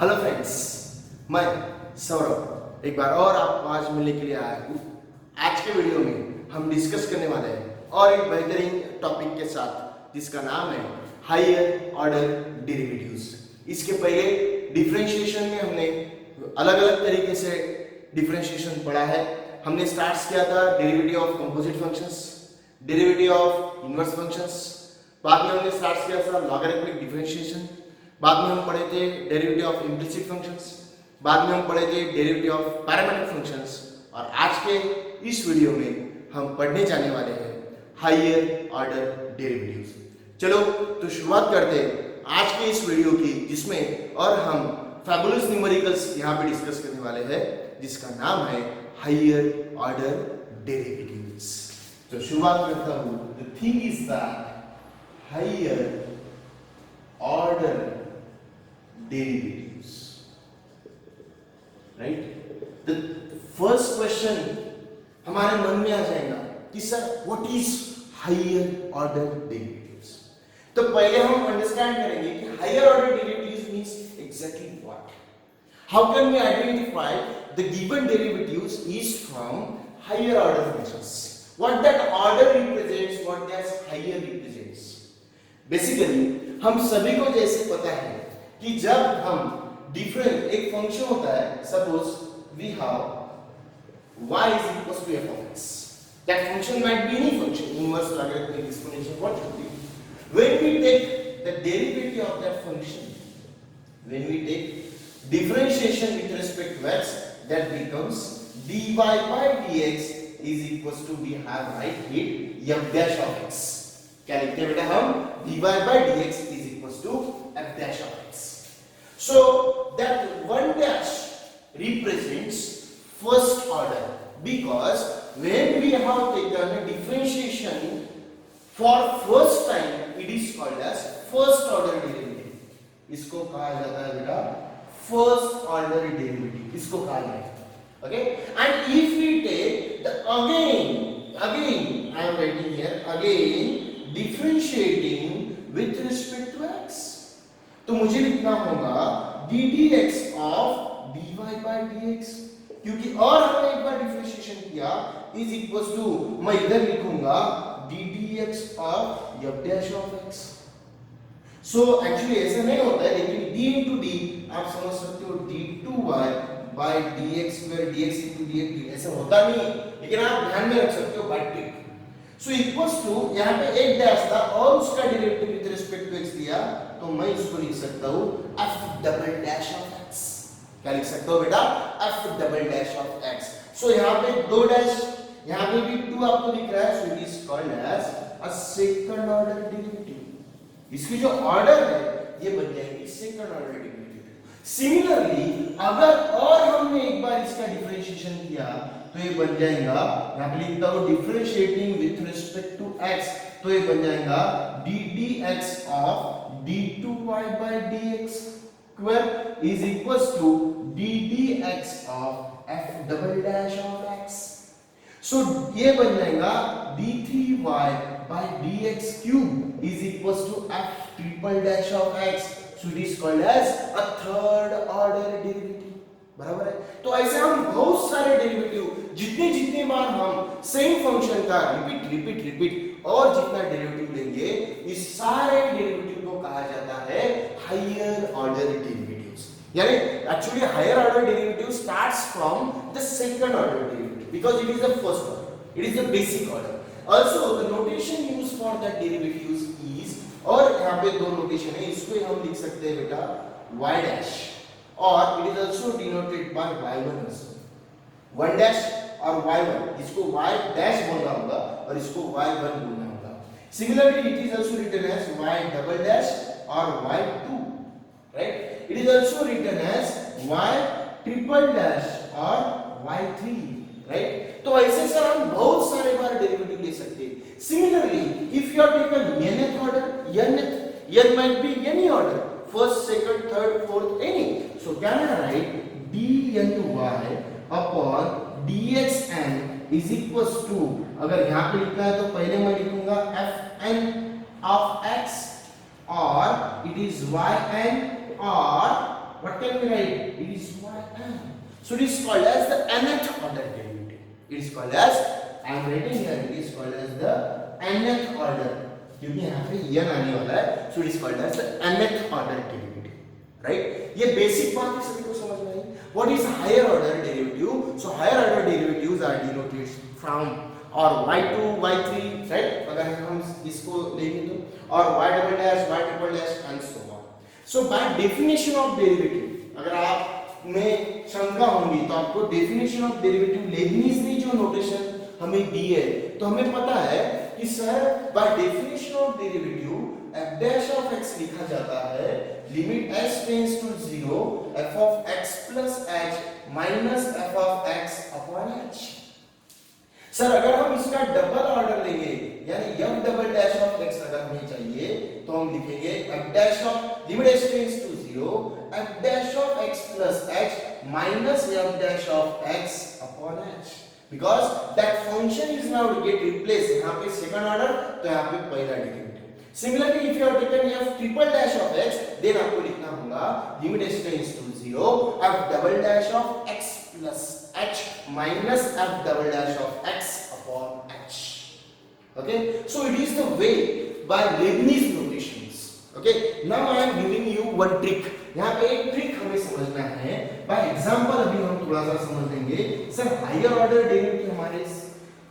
Hello friends, मैं सौरभ एक बार और आपको आज मिलने के लिए आया हूँ। आज के वीडियो में हम डिस्कस करने वाले हैं और एक बेहतरीन टॉपिक के साथ जिसका नाम है हायर ऑर्डर डेरिवेटिव्स। इसके पहले डिफरेंशिएशन में हमने अलग अलग तरीके से डिफरेंशिएशन पढ़ा है। हमने स्टार्ट किया था derivative of composite functions, derivative of inverse functions, बाद में हमने स्टार्ट किया था लॉगरिथमिक डिफरेंशिएशन, बाद में हम पढ़े थे डेरिवेटिव ऑफ इम्प्लिसिट फंक्शंस, बाद में हम पढ़े थे डेरिवेटिव ऑफ पैरामीट्रिक फंक्शंस और आज के इस वीडियो में हम पढ़ने जाने वाले हैं हायर ऑर्डर डेरिवेटिव्स। चलो तो शुरुआत करते हैं आज के इस वीडियो की, जिसमें और हम फैबुलस न्यूमेरिकल्स यहाँ पे डिस्कस करने वाले हैं जिसका नाम है हायर ऑर्डर डेरिवेटिव्स। तो शुरुआत करता हूँ। The thing is that higher order derivatives, right? The first question हमारे मन में आ जाएगा कि sir what is higher order derivatives? तो पहले हम अंडरस्टैंड करेंगे कि higher order derivatives means exactly what? How can we identify the given derivatives is from higher order functions? What that order represents, what that higher represents? Basically हम सभी को जैसे पता है कि जब हम डिफरेंट एक फंक्शन होता है, suppose we have y is equals to f of x. That function might be any function, inverse, logarithmic, exponential, what should be. When we take the derivative of that function, when we take differentiation with respect to x, that becomes dy by dx is equals to, we have right it f dash of x. क्या लिखते हैं बेटा हम? dy by dx is equals to f dash of x. So that one dash represents first order, because when we have taken a differentiation for first time, it is called as first order derivative. इसको कहा जाता है बेटा first order derivative, इसको कहा जाता है. Okay, and if we take the again I am writing here again differentiating with respect to x, तो मुझे लिखना होगा dy dx of dy by dx, क्योंकि और हमने एक बार डिफरेंशिएशन किया इज इक्वल्स टू, मैं इधर लिखूंगा dy dx of f dash of x. So actually ऐसा नहीं होता है, लेकिन d into d आप समझ सकते हो d2y by dx square dx into dx, ऐसा होता नहीं, लेकिन आप ध्यान में रख सकते हो by trick. So equals to यहाँ पे एक डैश था और उसका derivative with respect to x दिया, तो मैं इसको लिख सकता हूँ f double dash of x. क्या लिख सकता हूँ बेटा? f double dash of x. So यहाँ पे दो डैश, यहाँ पे भी 2 आपको दिख रहा है, so it is called as a second order derivative. इसकी जो ऑर्डर है ये बन जाएगी सेकंड ऑर्डर डेरिवेटिव. सिमिलरली अगर और हमने एक बार इसका डिफरेंशिएशन किया तो ये बन जाएगा, यहाँ पे लिखता हूँ differentiating with respect to x, तो ये बन जाएगा d dx of d2y by dx square is equals to d dx of f double dash of x. So ये बन जाएगा d3y by dx cube is equals to f triple dash of x. So it is called as a third order derivative. बराबर है? तो ऐसे हम बहुत सारे डेरिवेटिव, जितने बार हम सेम फंक्शन का रिपीट और जितना डेरिवेटिव लेंगे, इस सारे डेरिवेटिव को कहा जाता है हायर ऑर्डर डेरिवेटिव्स. यानी actually higher order derivative starts from the second order derivative, because it is the first order, it is the basic order. Also the notation used for that derivatives is, और यहाँ पे दो notation है, इसको हम लिख सकते हैं बेटा y dash, और it is also denoted by y1 also. 1 dash और y1, इसको y dash बोलना होगा और इसको y1 बोलना होगा. Similarly, it is also written as y double dash और y2, right? It is also written as y triple dash और y3, right? तो ऐसे सर हम बहुत सारे बार डेरिवेटिव ले सकते हैं. Similarly, if you are taken nth order, n might be any order, first, second, third, fourth, any. So can I write dny upon dxn is equals to, अगर यहाँ पे लिखना है तो पहले मैं लिखूंगा fn of x, और it is yn, और what can we write? It is yn. So it is called as the nth order derivative. It is called as, I am writing here, it is called as the nth order, क्योंकि यहाँ पे n आने वाला है, so it is called as the nth order derivative, right? ये basic बात है, सभी को समझ में आई? What is higher order derivative? So higher order derivatives are denoted from or y2, y3, right? अगर हम इसको लेंगे तो, और y double dash, y triple dash and so on. So by definition of derivative, अगर आप में शंका होंगी तो आपको definition of derivative लेबनीज़ ने जो नोटेशन हमें दी है, तो हमें पता है कि sir by definition of derivative f dash of x लिखा जाता है limit s tends to 0 f of x plus h minus f of x upon h. Sir अगर हम इसका डबल ऑर्डर लेंगे, यानी f double dash of x अगर हमें चाहिए, तो हम लिखेंगे f dash of limit s tends to 0 f dash of x plus h minus f dash of x upon h, because that function is now to get replaced. यहाँ पे second order, तो यहाँ पे पहला derivative. Similarly, if you have taken f triple dash of x, then आपको लिखना होगा limit s tends to 0 f double dash of x plus h minus f double dash of x upon h. Okay, so it is the way by Leibniz notations. Okay, now I am giving you one trick. यहाँ पे एक trick हमें समझना है. By example अभी हम थोड़ा सा समझ लेंगे. सर हायर ऑर्डर डेरिवेटिव हमारे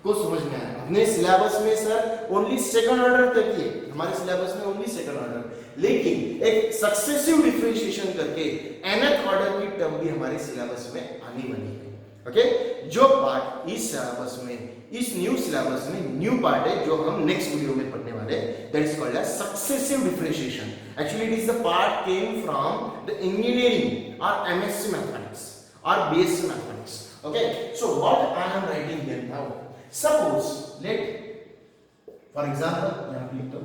को समझ में आया. अपने सिलेबस में सर ओनली सेकंड ऑर्डर तक ही, हमारे सिलेबस में ओनली सेकंड ऑर्डर, लेकिन एक सक्सेसिव डिफरेंशिएशन करके nth ऑर्डर की टर्म भी हमारे सिलेबस में आनी बनी है. ओके, जो पार्ट इस सिलेबस में, इस न्यू सिलेबस में न्यू पार्ट है जो हम नेक्स्ट वीडियो में पढ़ने वाले हैं, that is called as successive differentiation. Actually it is the part came from the engineering और एमएससी मैथमेटिक्स और BSc mathematics. Okay, so what I am writing here now, suppose let for example, यहां पे लिख दो,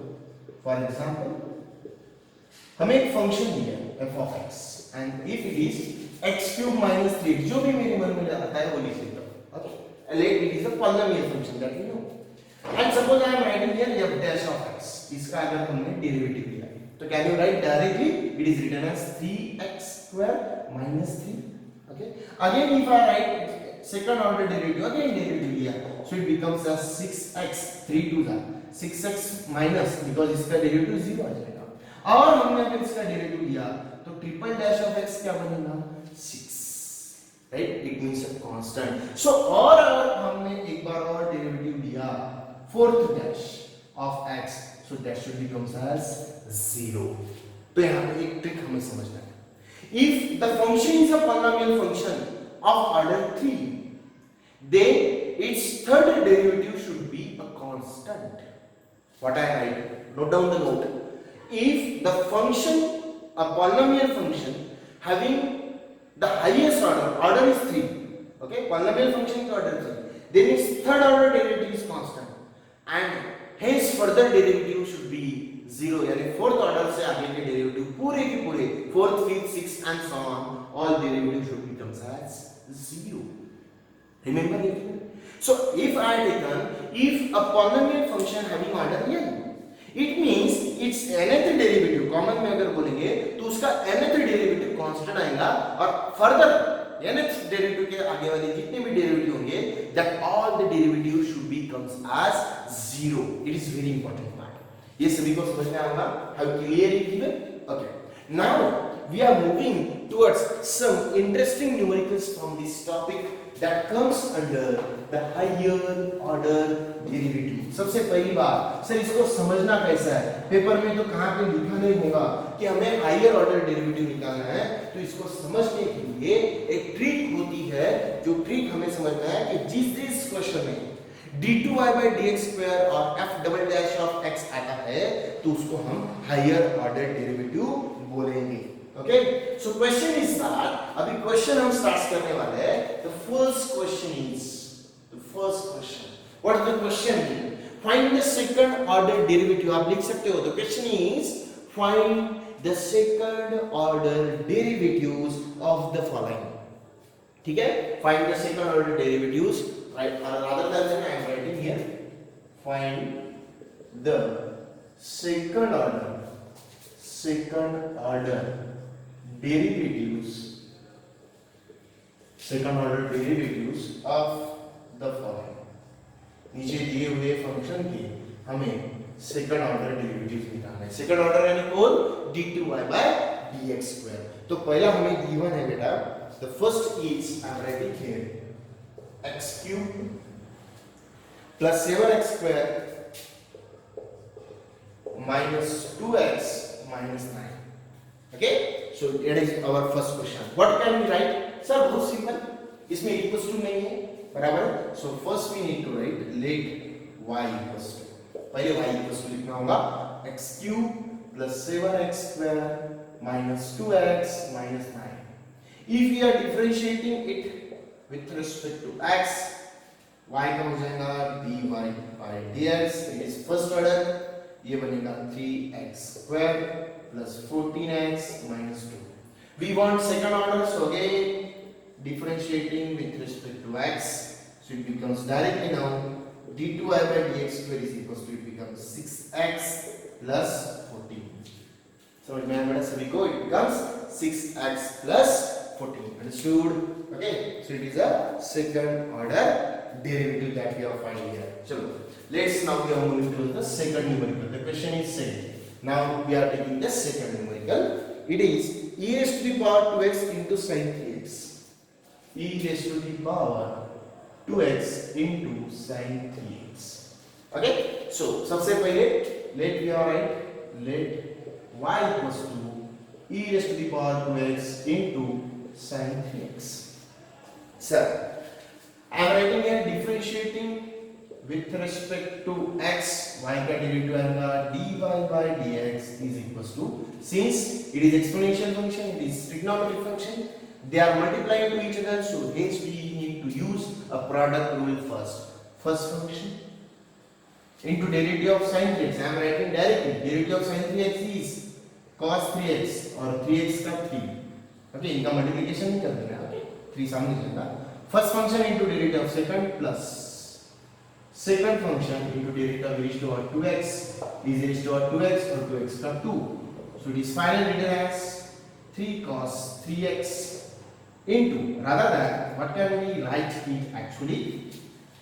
for example हमें एक function दिया है f of x and if it is x cube minus 3, जो भी मेरे मन में आता है वो लिख लेता हूं. Okay, let it is a polynomial function that we know, and suppose I am writing here f dash of x. इसका अगर हमने डेरिवेटिव लिया तो can you write directly, it is written as 3x square minus 3. okay, again if I write second order derivative, again derivative लिया, so it becomes as 6x, 3 to the 6x minus, because इसका derivative 0 आ जाएगा. और हमने अगर इसका derivative लिया तो triple dash of x क्या बनेगा, 6, right? It means a constant. So और हमने एक बार और डेरिवेटिव लिया fourth dash of x, so that should becomes as 0. तो यहां पे एक ट्रिक हमें समझना है. If the function is a polynomial function of order 3, then its third derivative should be a constant. What I write? Note down the note. If the function, a polynomial function having the highest order is 3, okay, polynomial function is order 3, then its third order derivative is constant, and hence further derivative should be 0. यानी fourth order से आगे के derivative पूरे के पूरे, fourth, fifth, sixth and so on, all derivative should become as 0. Remember it? So if I taken, if a polynomial function having order n, it means its nth derivative, common में अगर बोलेंगे तो उसका nth derivative constant आएगा, और further nth derivative के आगे वाले जितने भी derivative होंगे, that all the derivative should be comes as 0. It is very important part. ये सभी को समझ में आएगा. Have clear it given? Okay. Now we are moving towards some interesting numericals from this topic that comes under the higher order derivative. सबसे पहली बात, sir इसको समझना कैसा है, पेपर में तो कहाँ पे लिखा नहीं होगा कि हमें हायर ऑर्डर डेरिवेटिव निकालना है. तो इसको समझने के लिए एक ट्रिक होती है, जो ट्रिक हमें समझना है कि जिस क्वेश्चन में d2y by dx square और f double dash of x आता है, तो उसको हम हायर ऑर्डर डेरिवेटिव बोलेंगे. Okay, so question is that, अभी क्वेश्चन हम स्टार्ट करने वाले हैं. The first question, what is the question? Find the second order derivative. आप लिख सकते हो. The question is find the second order derivatives of the following. ठीक है, find the second order derivatives, right? Rather than I am writing here find the second order derivatives, second order derivatives of the following. नीचे दिए हुए function के हमें second order derivatives निकालना है. Second order यानी कौन? d2y by dx square. तो पहला हमें गिवन है बेटा, the first is I am writing here x cube plus 7x square minus 2x minus 9. Okay, so that is our first question. What can we write? Sir, बहुत simple, इसमें equals to नहीं है, बराबर. So first we need to write let y equals to, पहले y equals to लिखना होगा x cube plus 7x square minus 2x minus 9. If we are differentiating it with respect to x, y का हो जाएगा dy by dx, it is first order. ये बनेगा 3x square plus 14x minus 2. We want second order, so again differentiating with respect to x, so it becomes directly now d2y by dx square is equals to, it becomes 6x plus 14. So remember सभी को, it becomes 6x plus 14. Understood? Okay, so it is a second order derivative that we are finding here. चलो, let's now we are moving to the second numerical. The question is second. Now we are taking the second numerical. It is e raised to the power 2x into sin 3x. E raised to the power 2x into sin 3x. Okay, so सबसे पहले let we are write let y equals to e raised to the power 2x into sin 3x. Sir, I am writing here differentiating with respect to x, y का derivative आएगा dy by dx is equals to, since it is exponential function, it is trigonometric function, they are multiplying to each other, so hence we need to use a product rule first. First function into derivative of sin 3x, I am writing directly derivative of sin 3x is cos 3x और 3x का 3. Okay, इनका multiplication नहीं कर देना. Okay, 3 सामने जाएगा. First function into derivative of second plus second function into derivative of e raised to power 2x is e raised to power 2x or 2x का 2. So it is finally written as 3 cos 3x into, rather than what can we write it actually,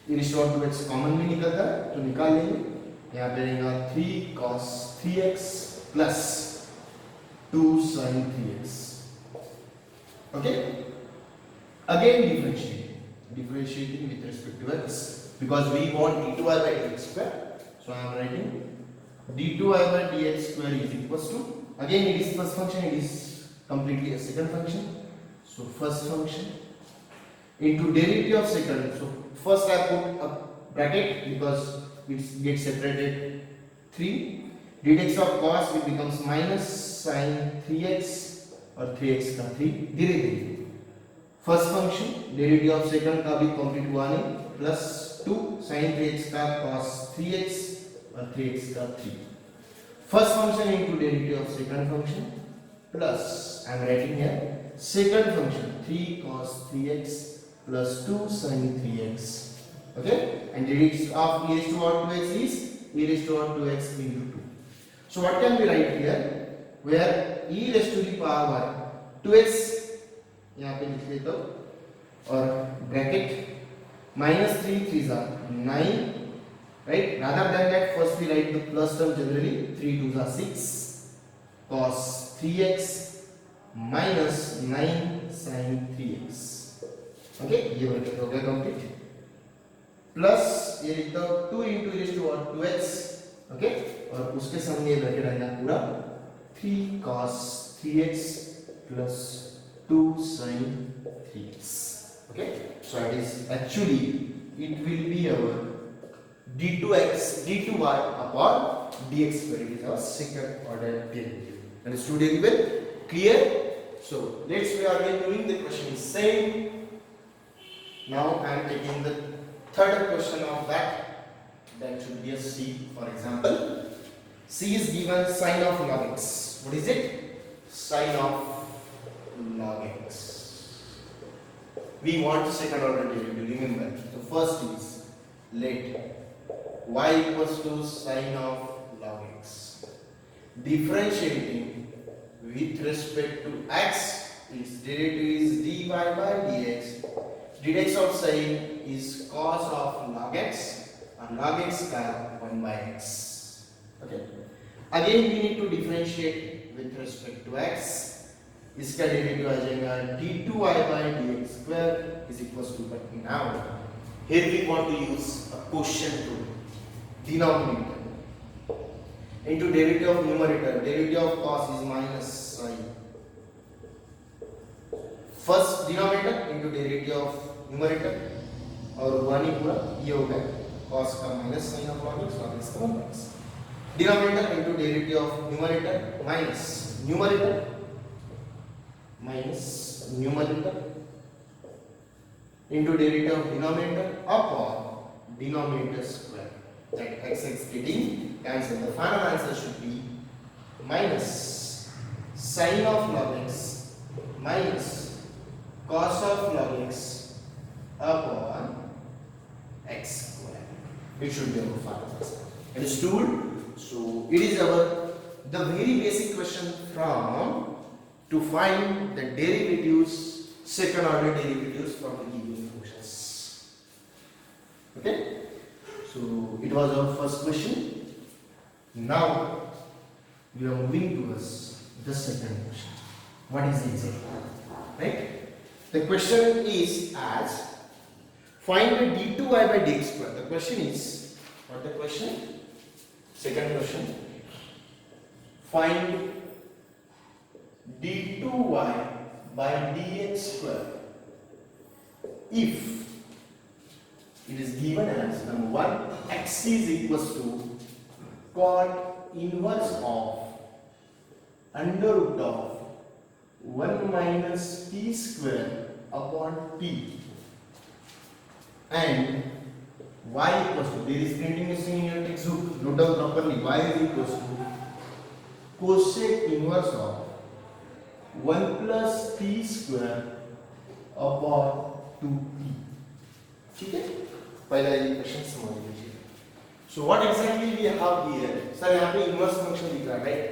e raised to power 2x common में निकलता है तो निकाल लेंगे. यहाँ पे रहेगा 3 cos 3x plus 2 sin 3x. Okay, again differentiating with respect to x, because we want d2y by dx square, so I am writing d2y by dx square is equals to, again it is first function, it is completely a second function, so first function into derivative of second. So first I put a bracket because it gets separated 3, dx of cos it becomes minus sin 3x और 3x का 3 derivative. First function derivative of second का भी complete हुआ नहीं, plus 2 sin 3x का cos 3x और 3x का 3. First function into derivative of second function plus I am writing here second function 3 cos 3x plus 2 sin 3x. Okay, and derivative of e raised to power 2x is e raised to power 2x into 2. So what can we write here, where e raised to the power 2x यहाँ पे लिख लेता हूँ और bracket minus 3 3s are 9, right? Rather than that, first we write the plus term generally. 3 2s are 6 cos 3x minus 9 sin 3x. Okay, ये bracket हो गया complete. Plus ये लिखता हूँ 2 into e raised to power 2x. Okay, और उसके सामने ये ब्रैकेट आएगा पूरा 3 cos 3x plus 2 sin 3x. Okay, so it is actually it will be our d2x d2y upon dx square. It is our second order derivative. Understood everyone? Clear? So let's we are doing the question is same. Now I am taking the third question of that. That should be a C. For example, C is given sin of log x. What is it? Sin of log x. We want second order derivative. Remember, the first is let y equals to sin of log x. Differentiating with respect to x, its derivative is dy by dx. dx of sin is cos of log x and log x का 1 by x. Okay. Again we need to differentiate with respect to x. इसका derivative आ जाएगा d2y by dx square is equals to, but now here we want to use a quotient rule. Denominator into derivative of numerator. Derivative of cos is minus sin. First denominator into derivative of numerator और 1 ही पूरा ये हो गया cos का minus sin of log x log x का 1 x. Denominator into derivative of numerator minus numerator into derivative of denominator upon denominator square. That x getting cancelled. The final answer should be minus sin of log x minus cos of log x upon x square. It should be our final answer. Understood? So it is the very basic question from to find the derivatives, second order derivatives from the given functions. Okay? So it was our first question. Now we are moving towards the second question. What is the example? Right? The question is as find the d2y by dx square. The question is, what the question? Second question. Find d2y by dx square if it is given as number 1 x is equals to cot inverse of under root of 1 minus t square upon t and y equals to, there is printing missing in your textbook, note down properly, y is equals to cosec inverse of 1 plus t square upon 2t. ठीक है? पहला equation समझ लीजिए. So what exactly we have here? Sir यहाँ पे inverse function दिख रहा है, right?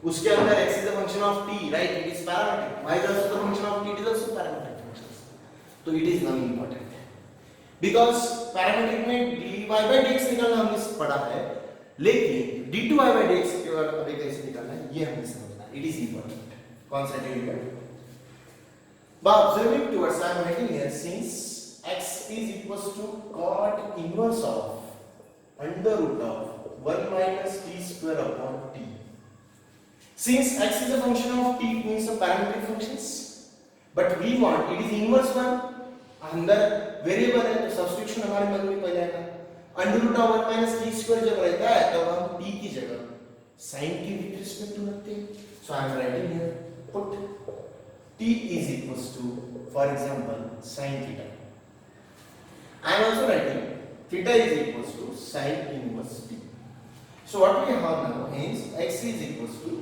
उसके अंदर x is a function of t, right? It is parametric. Y is also the function of t, it is also parametric functions. तो it is not important. Because parametric में dy by dx निकालना हमने पढ़ा है, लेकिन d2y by dx अभी कैसे निकालना है ये हमने समझना है. It is important. Concentrate. By observing towards, I am writing here, since x is equals to cot inverse of under root of 1 minus t square upon t. Since x is a function of t, means of parametric functions, but we want it is inverse one. अंदर variable है तो substitution हमारे मन में पहले आएगा. Under root of 1 minus t square जब रहता है तो हम t की जगह sin के विद रिस्पेक्ट टू रखते हैं. So I am writing here, put t is equals to, for example, sin theta. I am also writing theta is equals to sin inverse t. So what we have now is x is equals to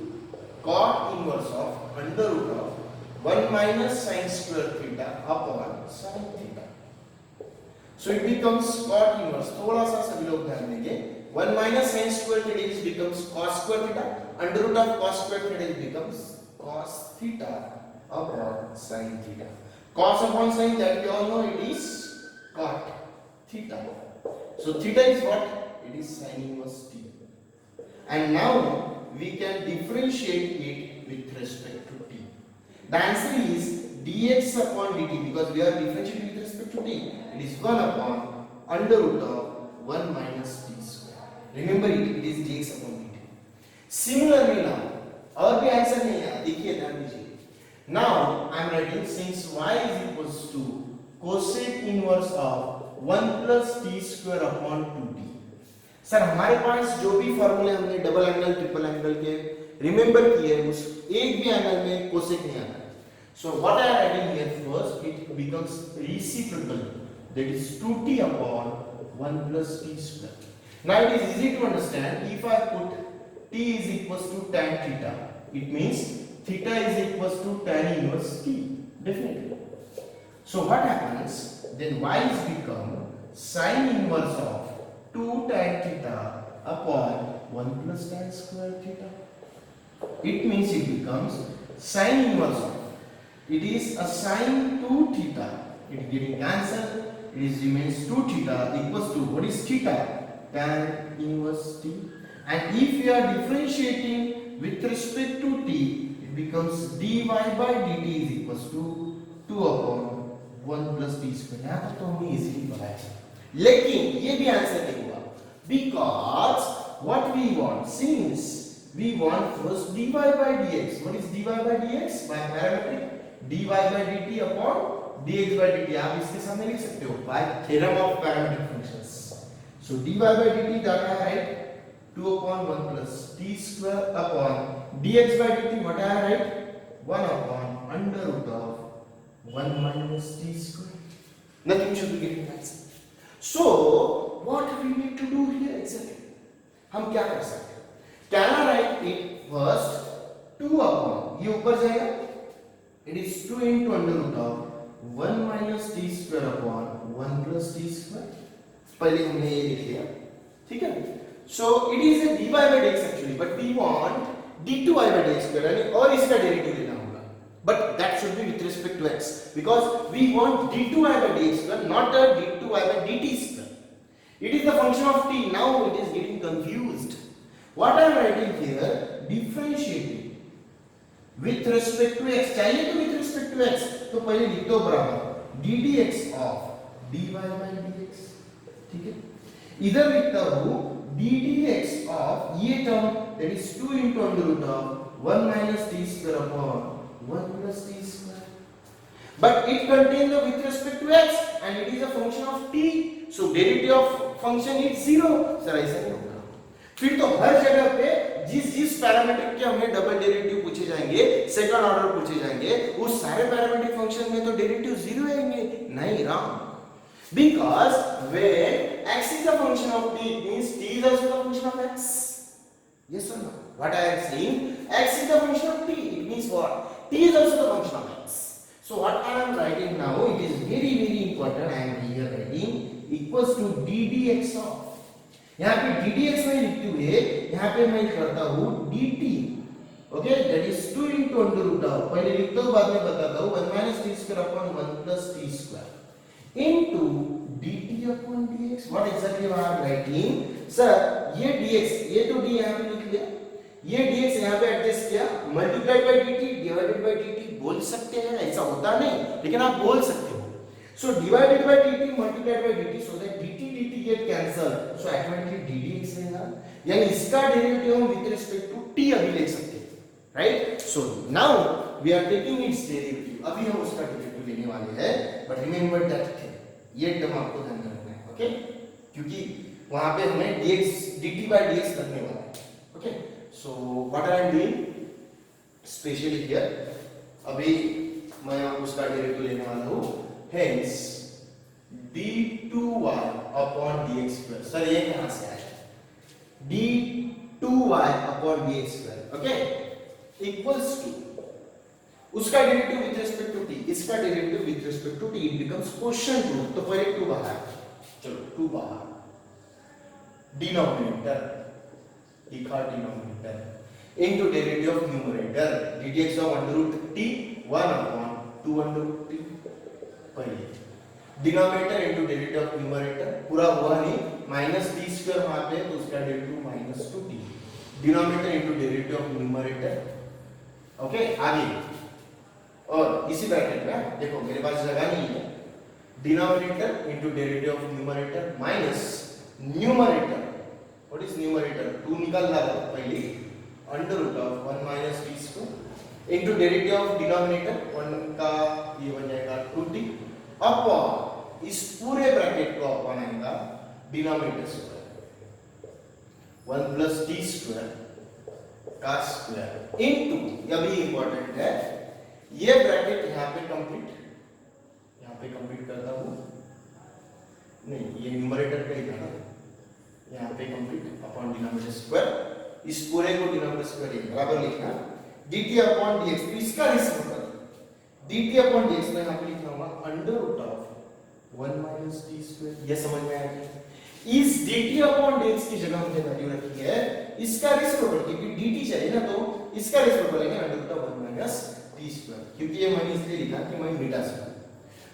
cot inverse of under root of 1 minus sin square theta upon sin theta. So it becomes cot inverse. थोड़ा सा सभी लोग ध्यान देंगे. 1 minus sin square theta becomes cos square theta. Under root of cos square theta becomes cos theta upon sin theta. Cos upon sin, that we all know it is cot theta. So theta is what? It is sin inverse t. And now we can differentiate it with respect to t. The answer is dx upon dt, because we are differentiating with respect to t. It is 1 upon under root of 1 minus t square. Remember it is dx upon dt. Similarly now, और भी answer नहीं है, देखिए ध्यान दीजिए. Now I am writing since y is equals to cosec inverse of 1 plus t square upon 2t. Sir हमारे पास जो भी फॉर्मूले हमने डबल एंगल ट्रिपल एंगल के रिमेंबर किए उस एक भी एंगल में कोसेक नहीं आता है. So what I am writing here first, it becomes reciprocal, that is 2t upon 1 plus t square. Now it is easy to understand. If I put t is equals to tan theta, it means theta is equals to tan inverse t, definitely. So what happens? Then y is become sin inverse of 2 tan theta upon 1 plus tan square theta. It means it becomes Sin inverse of. It is a sin 2 theta. It is getting cancelled. It is remains 2 theta equals to what is theta? Tan inverse t. And if we are differentiating with respect to t, it becomes dy by dt is equals to 2 upon 1 plus t square. यहाँ तक तो हमने easily बनाया, लेकिन ये भी answer नहीं हुआ, because what we want, since we want first dy by dx. What is dy by dx? By parametric dy by dt upon dx by dt. आप इसके सामने लिख सकते हो by theorem of parametric functions. So dy by dt that I write 2 upon 1 plus t square upon dx by dt. What I write 1 upon under root of 1 minus t square. Nothing should be getting answer. So what we need to do here exactly? हम क्या कर सकते हैं? Can I write it first 2 upon, ये ऊपर जाएगा, it is 2 into under root of 1 minus t square upon 1 plus t square. पहले हमने ये लिख लिया, ठीक है? So it is a dy by dx actually, but we want d2y by dx square और इसका डेरिवेटिव लेना होगा, but that should be with respect to x, because we want d2y by dx square, not a d2y by dt square. It is the function of t. Now it is getting confused. What I am writing here, differentiating with respect to x. चाहिए तो with respect to x, तो पहले लिख दो बराबर d dx of dy by dx, ठीक है? इधर लिखता हूँ d dx of ये term, that is 2 into under root of 1 minus t square upon 1 plus t square. But it contains the with respect to x and it is a function of t. So derivative of function is 0. Sir ऐसा नहीं होगा. फिर तो हर जगह पे जिस parametric के हमें डबल डेरिवेटिव पूछे जाएंगे, सेकंड ऑर्डर पूछे जाएंगे, उस सारे पैरामीट्रिक फंक्शन में तो डेरिवेटिव 0 आएंगे. नहीं, wrong. Because when x is a function of t, it means t is also a function of x. Yes or no? What I am saying, x is a function of t. It means what? T is also the function of x. So what I am writing now, it is very important. I am here writing equals to d dx of. यहाँ पे d dx नहीं लिखते हुए, यहाँ पे मैं करता हूँ dt. Okay, that is 2 into under root of. पहले लिखता हूँ, बाद में बताता हूँ 1 minus t square upon 1 plus t square into dt upon dx. What exactly I am writing? Sir, ये dx, ये तो d यहाँ पे लिख लिया, ये dx यहाँ पे एडजस्ट किया, multiplied by dt divided by dt बोल सकते हैं, ऐसा होता नहीं, लेकिन आप बोल सकते हो. So divided by dt multiplied by dt, so that dt get cancelled, so automatically d dx रहेगा. यानी इसका डेरिवेटिव हम with respect to t अभी ले सकते हैं, right? So now we are taking its derivative. अभी हम उसका डेरिवेटिव लेने वाले हैं, but remember that thing. ये टर्म आपको ध्यान में रखना है, okay? क्योंकि वहां पे हमें dx dt by dx रखने वाला है, okay? So what I am doing specially here, अभी मैं उसका डेरिवेटिव लेने वाला हूँ. Hence d2y upon dx square. Sir ये कहाँ से आया? d2y upon dx square, okay? Equals to उसका derivative with respect to t, इसका derivative with respect to t, it becomes quotient rule. तो पहले 2 बाहर, चलो 2 बाहर, डिनोमिनेटर लिखा, denominator into derivative of numerator ddx of under root t 1 upon 2 under root t. पहले denominator into derivative of numerator, पूरा हुआ नहीं, माइनस t स्क्वायर वहां पे, तो उसका derivative minus 2t. Denominator into derivative of numerator, okay? आगे और इसी ब्रैकेट में देखो मेरे पास जगह नहीं है, denominator into derivative of numerator minus numerator. What is numerator? 2 निकाल ला पहले, under root of 1 minus t square into derivative of denominator 1 का ये बन जाएगा 2t अपॉन इस पूरे ब्रैकेट को अपॉन आएगा denominator square 1 plus t square का स्क्वायर इनटू, यह भी इंपॉर्टेंट है, ये ब्रैकेट यहाँ पे कंप्लीट करता हूँ, नहीं ये न्यूमरेटर का ही था ना, यहाँ पे कंप्लीट अपॉन डिनोमिनेटर स्क्वायर, इस पूरे को डिनोमिनेटर स्क्वायर बराबर लिखना dt अपॉन dx. तो इसका रेशियो dt अपॉन dx में यहाँ पे लिखना होगा under root of 1 minus t square. ये समझ में आया क्या? इस dt अपॉन dx की जगह हमने वैल्यू रखी है इसका रेशियो, क्योंकि dt चाहिए ना, तो इसका रेसिप्रोकल लेंगे under root of 1 minus T square, क्योंकि ये मैंने इसलिए लिखा कि मैं beta square.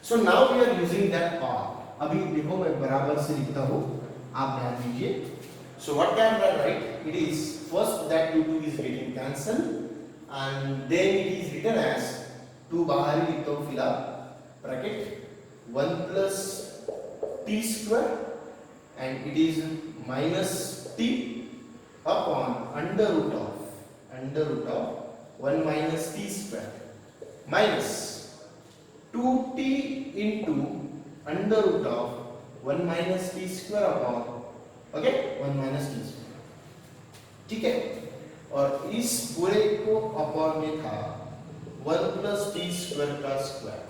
So now we are using that part. अभी देखो मैं बराबर से लिखता हूँ, आप ध्यान दीजिए। So what can I right? It is first that 2 is getting cancelled and then it is written as 2 बाहर ही लिखता हूँ फिलहाल, bracket 1 plus t square and it is minus t upon under root of 1 minus t square minus 2t into under root of 1 minus t square upon 1 minus t square, ठीक है। और इस पूरे को अपॉन में था 1 plus t square का square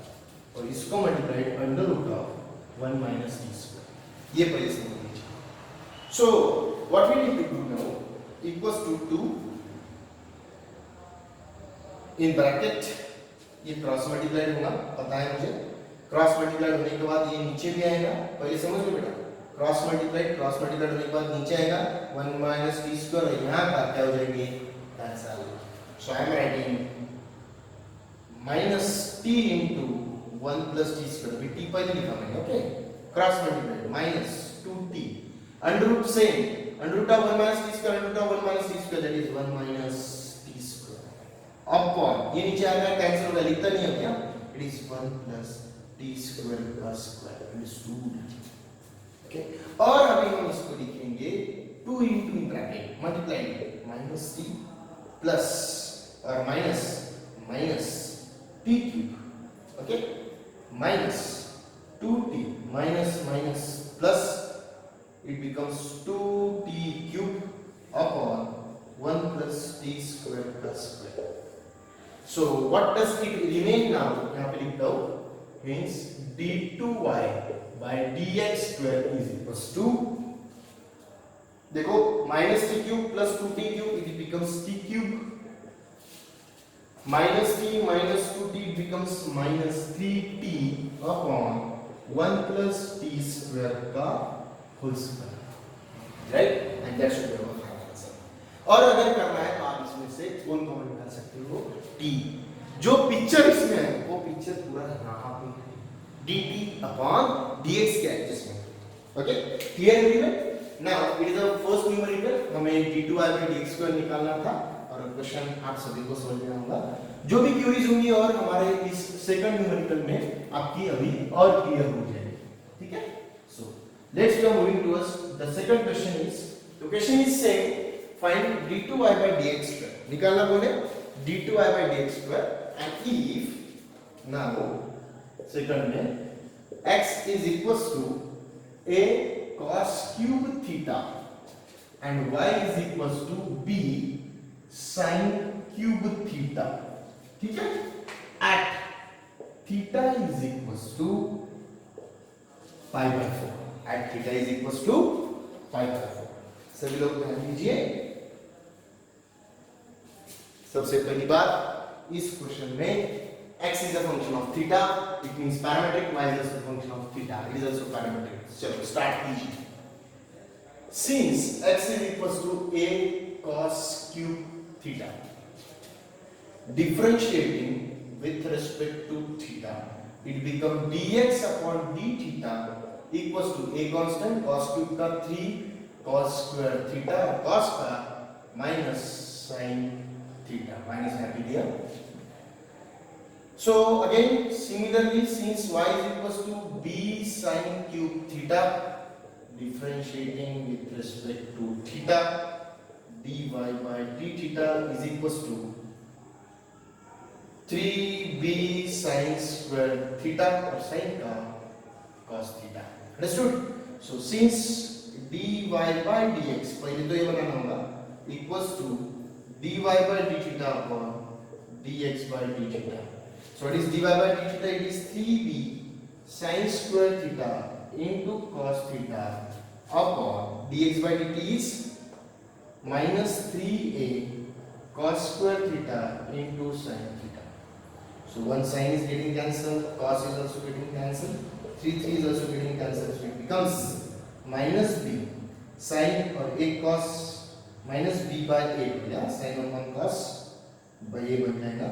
और इसको multiplied under root of 1 minus t square, ये पहले समझ लीजिए। So what we need to do now equals to 2 in bracket, ये क्रॉस मल्टीप्लाइड होगा, पता है मुझे। क्रॉस मल्टीप्लाइड होने के बाद ये नीचे भी आएगा, पहले समझ लो बेटा। क्रॉस मल्टीप्लाइड होने के बाद नीचे आएगा 1 minus t square और यहाँ पर क्या हो जाएंगे cancel. So I am writing minus t into 1 plus t square, अभी t पहले लिखा मैंने, okay. Cross multiplied minus 2t under root से under root of 1 minus t square under root of 1 minus t square, that is 1 minus t square upon ये नीचे आएगा cancel होगा, लिखता नहीं है क्या, it is 1 plus t square का स्क्वायर अंडरस्टूड, ओके। और अभी हम इसको लिखेंगे 2 into in bracket multiplied minus t plus और minus t cube, okay, minus 2t minus plus it becomes 2t cube upon 1 plus t square plus square. So what does it remain now? यहाँ पे लिखता हूँ, means d2y by dx square is equals to, देखो minus t cube plus 2t cube it becomes t cube, minus t minus 2t becomes minus 3t upon 1 plus t square का whole square, right? And that should be our final answer. और अगर करना है तो आप इसमें से कौन कॉमन निकाल सकते हो, t। जो पिक्चर इसमें है वो पिक्चर पूरा यहाँ पे dt upon dx के adjustment, okay, clear everyone? Now it is the first numerical, हमें d2y by dx स्क्वायर निकालना था और क्वेश्चन आप सभी को समझ में होगा। जो भी क्वेरीज होंगी और हमारे इस सेकंड न्यूमेरिकल में आपकी अभी और क्लियर हो जाएगी, ठीक है। So let's we are moving towards the second question is, the question is saying find d2y by dx square, निकालना कौन है, d2y by dx square, and if now second में x is equals to a cos cube theta and y is equals to b sin cube theta, ठीक है, at theta is equals to pi by 4, at theta is equals to pi by 4। सभी लोग ध्यान दीजिए। सबसे पहली बात इस क्वेश्चन में x is a function of theta, it means parametric, y is also a function of theta, it is also parametric। चलो स्टार्ट कीजिए। Since x is equals to a cos cube theta, differentiating with respect to theta, it becomes dx upon d theta equals to a constant cos cube का 3 cos square theta cos का minus sin theta, minus happy here। So again similarly, since y is equals to b sin cube theta, differentiating with respect to theta, dy by d theta is equals to 3b sin square theta or sin का cos theta, understood? So since dy by dx, पहले तो ये बनाना होगा, equals to dy by d theta upon dx by d theta। So what is dy by d theta? It is 3b sin square theta into cos theta upon dx by dt is minus 3a cos square theta into sin theta। So one sin is getting cancelled, cos is also getting cancelled, 3 is also getting cancelled, so it becomes minus b sin or a cos minus b by a, yeah, sin upon cos by ये बन जाएगा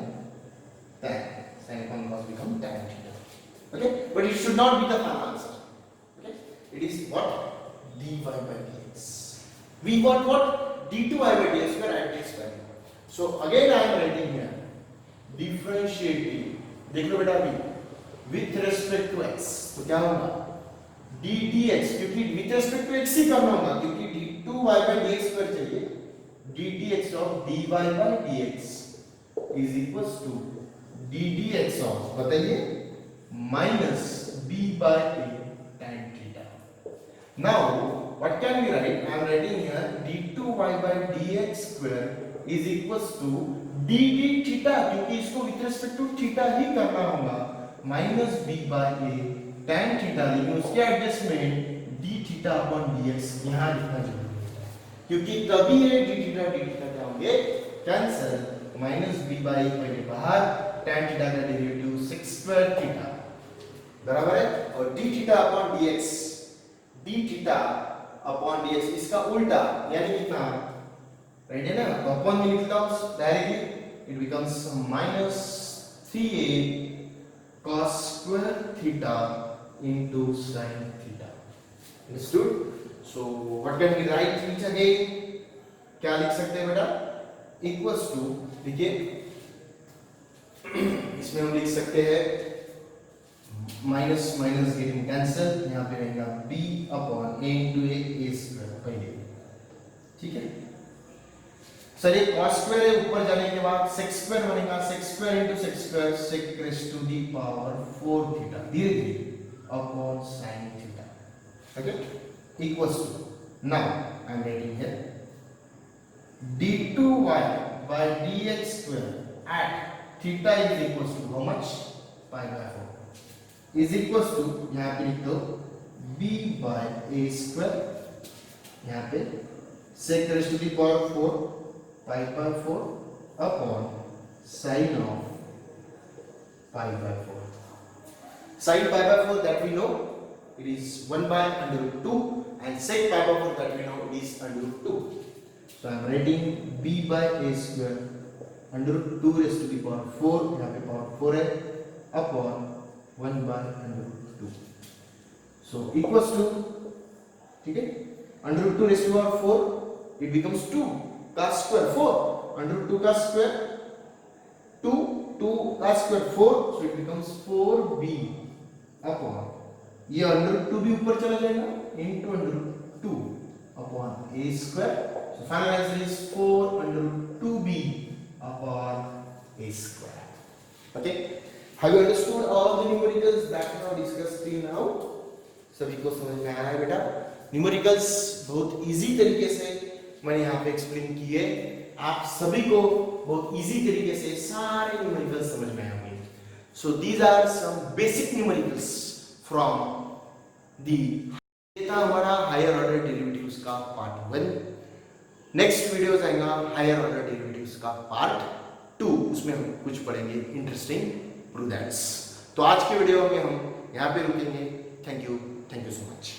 tan. Sin upon cos become tan theta. Okay, but it should not be the final answer. Okay, it is what dy by dx. We got what d2y by dx square at x value. So again I am writing here differentiating. देख लो बेटा अभी with respect to x. तो क्या होगा d dx, क्योंकि with respect to x ही करना होगा क्योंकि d2y by dx स्क्वायर चाहिए. d dx of dy by dx is equals to d dx of बताइए minus b by a tan theta. Now what can we write? I am writing here d2y by dx square is equals to dd theta, क्योंकि इसको with respect to theta ही करना होगा, minus b by a tan theta, लेकिन उसके adjustment d theta upon dx यहाँ लिखना जरूरी है क्योंकि तभी ये d theta क्या होंगे cancel, minus b by a पहले बाहर, tan theta का डेरिवेटिव sec square theta बराबर है, और d theta upon dx, d theta upon dx इसका उल्टा यानी कितना राइट है ना, तो अपॉन में लिखता हूं directly, it becomes minus 3a cos square theta into sin theta. Understood? So what can we write it again? क्या लिख सकते हैं बेटा? Equals to, देखिए इसमें हम लिख सकते हैं माइनस माइनस गेटिंग कैंसिल, यहाँ पे रहेगा b upon a into a square पहले, ठीक है सर. ये cos स्क्वायर है, ऊपर जाने के बाद sec स्क्वायर बनेगा, sec square into sec square sec raised to the power 4 theta धीरे धीरे upon sin theta. Okay, equals to, now I am writing here d2y by dx square at theta is equals to how much, pi by 4 is equals to, यहाँ पे लिख दो b by a square, यहाँ पे sec raised to the power 4 pi by 4 upon sin of pi by 4. Sin pi by 4 that we know it is 1 by under root 2 and sec pi by 4 that we know it is under root 2. So I am writing b by a square under root 2 raised to the power 4, यहाँ पे power 4 है, upon 1 by under root 2. So equals to, ठीक है, under root 2 raised to the power 4 it becomes 2 cos square 4 under root 2 cos square 2 cos square 4, so it becomes 4b upon, ये under root 2 भी ऊपर चला जाएगा into under root 2 upon a square, so final answer is 4 under root 2b upon a square. Okay, have you understood all the numericals that we have discussed till now? सभी को समझ में आया है बेटा? न्यूमेरिकल्स बहुत इजी तरीके से मैंने यहाँ पे एक्सप्लेन किए, आप सभी को बहुत इजी तरीके से सारे न्यूमेरिकल्स समझ में आएंगे. So these are some basic numericals from the, ये था हमारा हायर ऑर्डर डेरिवेटिव्स का पार्ट 1. नेक्स्ट वीडियोस आएगा हायर ऑर्डर डेरिवेटिव्स का पार्ट 2, उसमें हम कुछ पढ़ेंगे इंटरेस्टिंग प्रूडेंस. तो आज के वीडियो में हम यहाँ पे रुकेंगे. Thank you so much.